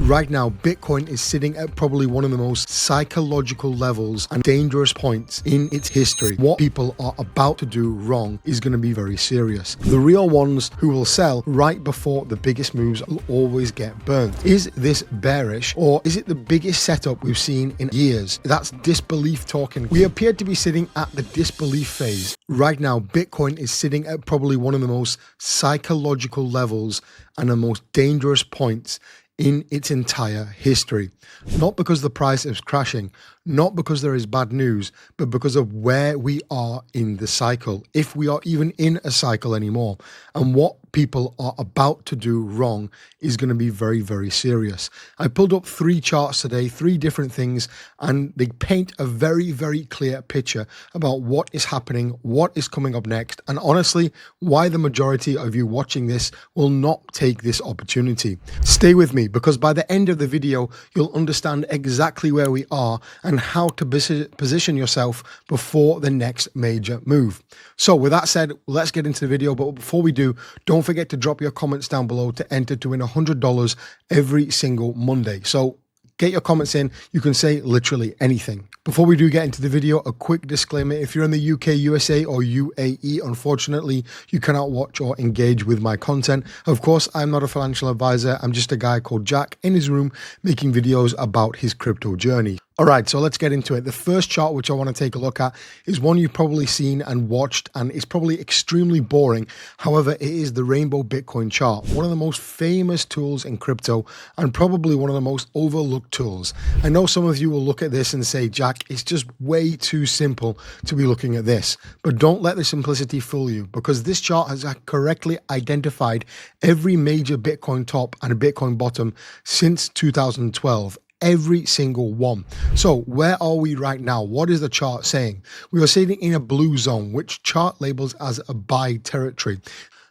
Right now, Bitcoin is sitting at probably one of the most psychological levels and dangerous points in its history. What people are about to do wrong is going to be very serious. The real ones who will sell right before the biggest moves will always get burned. Is this bearish, or is it the biggest setup we've seen in years? That's disbelief talking. We appear to be sitting at the disbelief phase. Right now, Bitcoin is sitting at probably one of the most psychological levels and the most dangerous points in its entire history. Not because the price is crashing, not because there is bad news, but because of where we are in the cycle, if we are even in a cycle anymore. And what people are about to do wrong is going to be very, very serious. I pulled up 3 charts today, 3 different things, and they paint a very, very clear picture about what is happening, what is coming up next, and honestly, why the majority of you watching this will not take this opportunity. Stay with me, because by the end of the video, you'll understand exactly where we are and how to position yourself before the next major move. So with that said, let's get into the video. But before we do, don't forget to drop your comments down below to enter to win $100 every single Monday. So get your comments in. You can say literally anything. Before we do get into the video, a quick disclaimer. If you're in the UK, USA, or UAE, unfortunately, you cannot watch or engage with my content. Of course, I'm not a financial advisor. I'm just a guy called Jack in his room making videos about his crypto journey. All right, so let's get into it. The first chart which I want to take a look at is one you've probably seen and watched, and it's probably extremely boring. However, it is the Rainbow Bitcoin chart, one of the most famous tools in crypto and probably one of the most overlooked tools. I know some of you will look at this and say, Jack, it's just way too simple to be looking at this. But don't let the simplicity fool you, because this chart has correctly identified every major Bitcoin top and a Bitcoin bottom since 2012. Every single one. So where are we right now? What is the chart saying? We are sitting in a blue zone, which chart labels as a buy territory.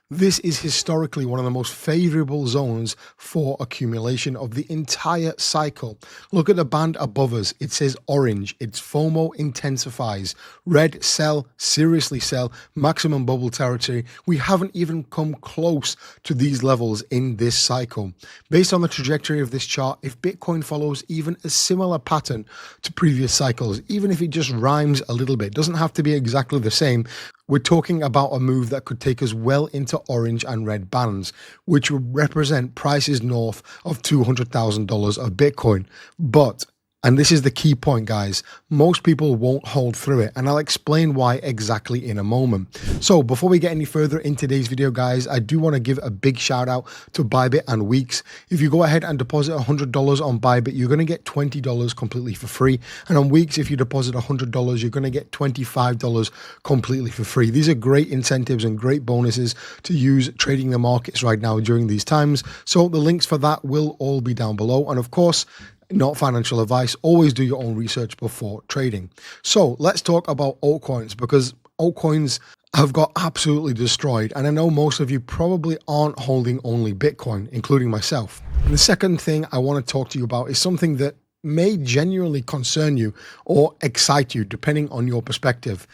This is historically one of the most favorable zones for accumulation of the entire cycle. Look at the band above us. It says orange. It's FOMO intensifies. Red, sell, seriously sell, maximum bubble territory. We haven't even come close to these levels in this cycle. Based on the trajectory of this chart, if Bitcoin follows even a similar pattern to previous cycles, even if it just rhymes a little bit, doesn't have to be exactly the same, we're talking about a move that could take us well into orange and red bands, which would represent prices north of $200,000 of Bitcoin. But, and this is the key point, guys, most people won't hold through it, and I'll explain why exactly in a moment. So before we get any further in today's video, guys, I do want to give a big shout out to Bybit and Weeks. If you go ahead and deposit $100 on Bybit, you're going to get $20 completely for free. And on Weeks, if you deposit $100, you're going to get $25 completely for free. These are great incentives and great bonuses to use trading the markets right now during these times. So the links for that will all be down below. And of course, not financial advice. Always do your own research before trading. So let's talk about altcoins, because altcoins have got absolutely destroyed. And I know most of you probably aren't holding only Bitcoin, including myself. And the second thing I want to talk to you about is something that may genuinely concern you or excite you, depending on your perspective.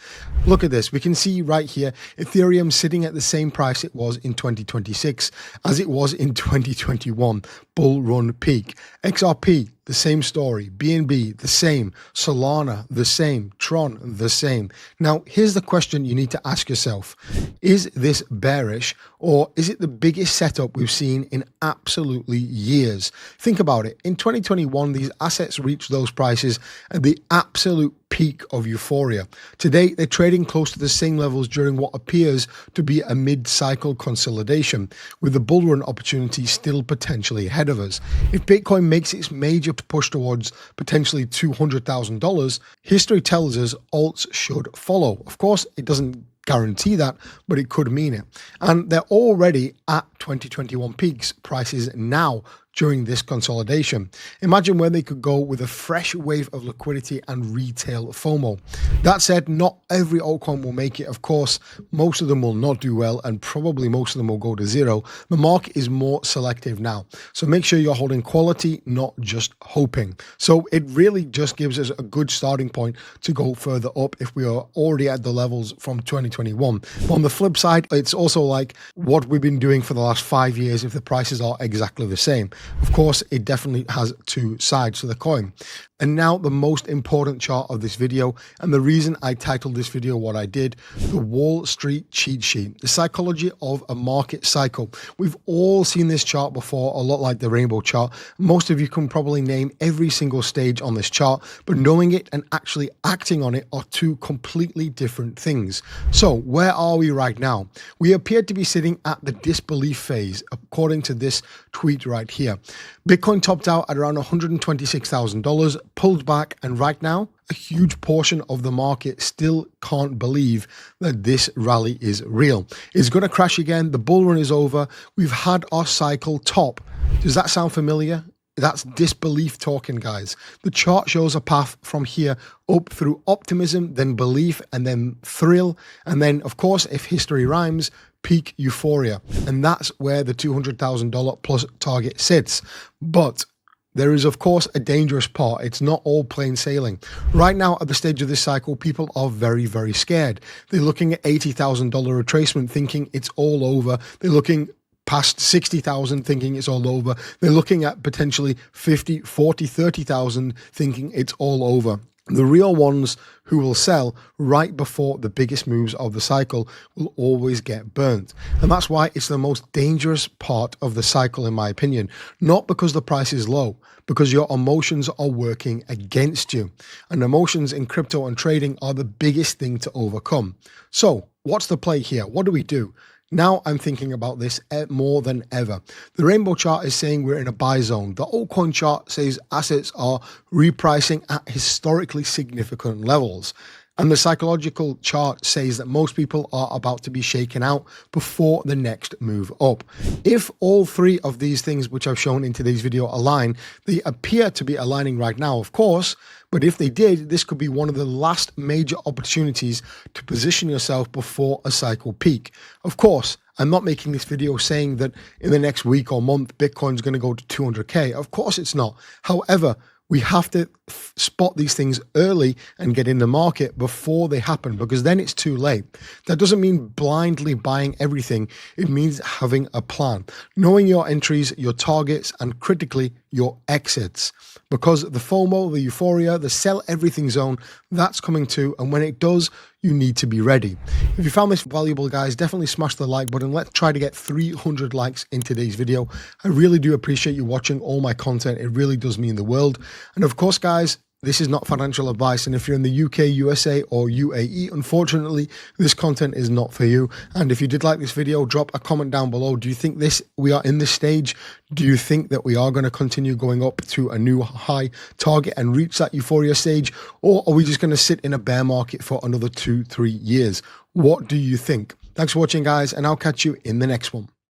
Look at this. We can see right here, Ethereum sitting at the same price it was in 2026 as it was in 2021, bull run peak. XRP, the same story. BNB, the same. Solana, the same. Tron, the same. Now, here's the question you need to ask yourself. Is this bearish, or is it the biggest setup we've seen in absolutely years? Think about it. In 2021, these assets reached those prices at the absolute peak of euphoria. Today, they're trading close to the same levels during what appears to be a mid-cycle consolidation, with the bull run opportunity still potentially ahead of us. If Bitcoin makes its major push towards potentially $200,000, history tells us alts should follow. Of course, it doesn't guarantee that, but it could mean it. And they're already at 2021 peaks prices now during this consolidation. Imagine where they could go with a fresh wave of liquidity and retail FOMO. That said, not every altcoin will make it. Of course, most of them will not do well, and probably most of them will go to zero. The market is more selective now. So make sure you're holding quality, not just hoping. So it really just gives us a good starting point to go further up if we are already at the levels from 2021. But on the flip side, it's also like what we've been doing for the last 5 years if the prices are exactly the same. Of course, it definitely has two sides to the coin. And now the most important chart of this video, and the reason I titled this video what I did, the Wall Street cheat sheet, the psychology of a market cycle. We've all seen this chart before, a lot like the rainbow chart. Most of you can probably name every single stage on this chart, but knowing it and actually acting on it are two completely different things. So where are we right now? We appear to be sitting at the disbelief phase, according to this tweet right here. Bitcoin topped out at around $126,000, pulled back, and right now, a huge portion of the market still can't believe that this rally is real. It's going to crash again. The bull run is over. We've had our cycle top. Does that sound familiar? That's disbelief talking, guys. The chart shows a path from here up through optimism, then belief, and then thrill. And then, of course, if history rhymes, peak euphoria. And that's where the $200,000 plus target sits. But there is, of course, a dangerous part. It's not all plain sailing. Right now, at the stage of this cycle, people are very, very scared. They're looking at $80,000 retracement, thinking it's all over. They're looking past 60,000 thinking it's all over. They're looking at potentially 50, 40, 30,000 thinking it's all over. The real ones who will sell right before the biggest moves of the cycle will always get burnt. And that's why it's the most dangerous part of the cycle, in my opinion. Not because the price is low, because your emotions are working against you. And emotions in crypto and trading are the biggest thing to overcome. So what's the play here? What do we do? Now I'm thinking about this more than ever. The rainbow chart is saying we're in a buy zone. The altcoin chart says assets are repricing at historically significant levels. And the psychological chart says that most people are about to be shaken out before the next move up. If all three of these things which I've shown in today's video align, they appear to be aligning right now, of course, but if they did, this could be one of the last major opportunities to position yourself before a cycle peak. Of course, I'm not making this video saying that in the next week or month, Bitcoin's going to go to 200K. Of course it's not. However, we have to spot these things early and get in the market before they happen, because then it's too late. That doesn't mean blindly buying everything. It means having a plan, knowing your entries, your targets, and critically your exits, because the FOMO, the euphoria, the sell everything zone, that's coming too. And when it does, you need to be ready. If you found this valuable, guys, definitely smash the like button. Let's try to get 300 likes in today's video. I really do appreciate you watching all my content. It really does mean the world. And of course, guys, this is not financial advice. And if you're in the UK, USA, or UAE, unfortunately, this content is not for you. And if you did like this video, drop a comment down below. Do you think we are in this stage? Do you think that we are going to continue going up to a new high target and reach that euphoria stage? Or are we just going to sit in a bear market for another 2-3 years? What do you think? Thanks for watching, guys, and I'll catch you in the next one.